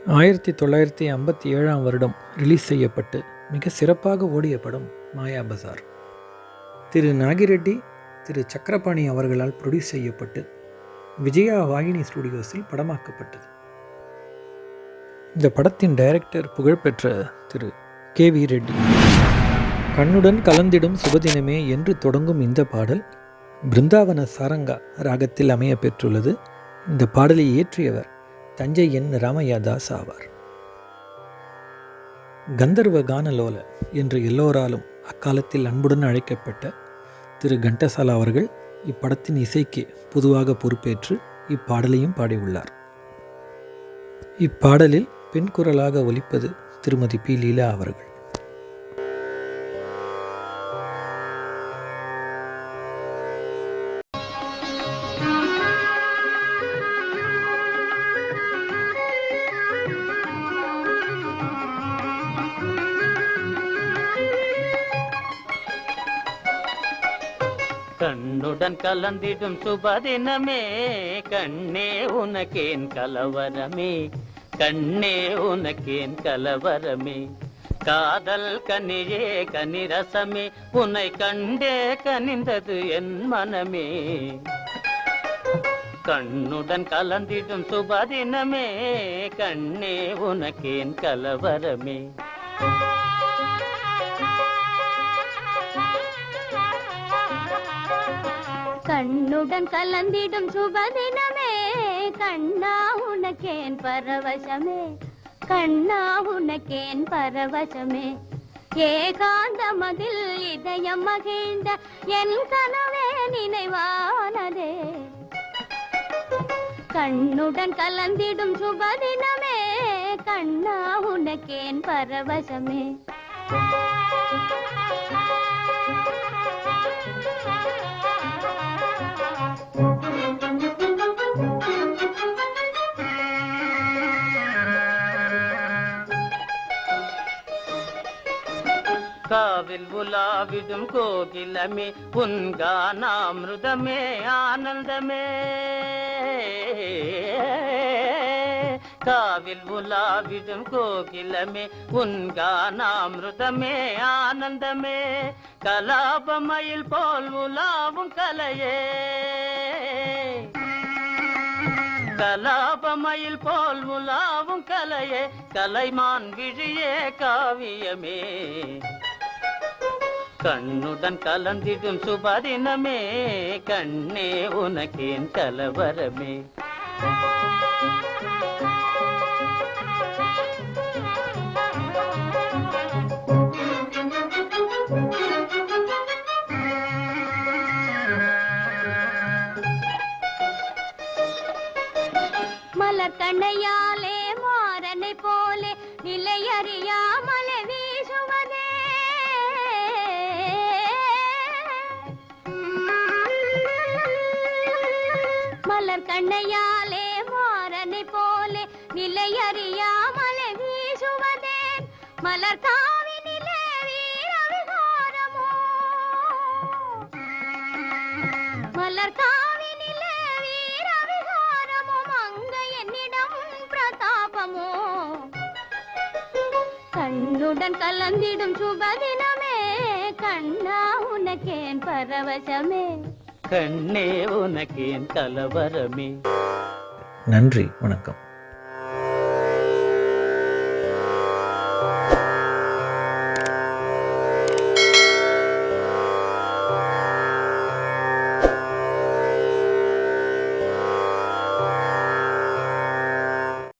1957 release செய்யப்பட்டு மிக சிறப்பாக ஓடிய படம் மாயா பஜார். திரு நாகிரெட்டி, திரு சக்கரபாணி அவர்களால் ப்ரொடியூஸ் செய்யப்பட்டு விஜயா வாகினி ஸ்டுடியோஸில் படமாக்கப்பட்டது. இந்த படத்தின் டைரக்டர் புகழ்பெற்ற திரு KV ரெட்டி. கண்ணுடன் கலந்திடும் சுபதினமே என்று தொடங்கும் இந்த பாடல் பிருந்தாவன சாரங்கா ராகத்தில் அமைய பெற்றுள்ளது. இந்த பாடலை இயற்றியவர் தஞ்சை என் ராமையா தாஸ் ஆவார். கந்தர்வ கானலோல என்று எல்லோராலும் அக்காலத்தில் அன்புடன் அழைக்கப்பட்ட திரு கண்டசாலா அவர்கள் இப்படத்தின் இசைக்கு பொதுவாக பொறுப்பேற்று இப்பாடலையும் பாடியுள்ளார். இப்பாடலில் பெண் குரலாக ஒலிப்பது திருமதி P. லீலா அவர்கள். கண்ணுடன் கலந்திடும் சுபதினமே, கண்ணே உனக்கேன் கலவரமே, கண்ணே உனக்கேன் கலவரமே, காதல் கனியே கனிரசமே, உன்னை கண்டே கனிந்தது என் மனமே. கண்ணுடன் கலந்திடும் சுபதினமே, கண்ணே உனக்கேன் கலவரமே. கண்ணுடன் கலந்திடும் சுபதினமே, கண்ணா உனக்கேன் பரவசமே, கண்ணா உனக்கேன் பரவசமே. ஏகாந்தமதில் இதயம் மகிழ்ந்த என் கனவே நினைவானதே. கண்ணுடன் கலந்திடும் சுபதினமே, கண்ணா உனக்கேன் பரவசமே. காவில் உலாவிடும் கோகிலமே, உன் கானாமிருதமே ஆனந்தமே. காவில் உலாவிடும் கோகிலமே, உன் கானாமிருதமே ஆனந்தமே. கலாபமயில் போல் உலாவும் கலையே, கலாபமயில் போல் உலாவும் கலையே, கலைமான் விழியே காவியமே. கண்ணுடன் கலந்திடும் சுபதினமே, கண்ணே உனக்கேன் கலவரமே. மலர் கண்ணையாலே மாறனை போலே நிலையறியாமலே வீசுவதே. மலர் கண்ணையாலே மாறனை போலே நிலையறியாமலே வீசுவதே. மலர் காவினிலே வீர விகாரமோ, மலர் காவினிலே வீர விகாரமோ, மங்க என்னிடம் பிரதாபமோ. கண்ணுடன் கலந்திடும் சுபதினமே, கண்ணா உனக்கேன் பரவசமே, கண்ணே உனக்கேன் கலவரமே. நன்றி, வணக்கம்.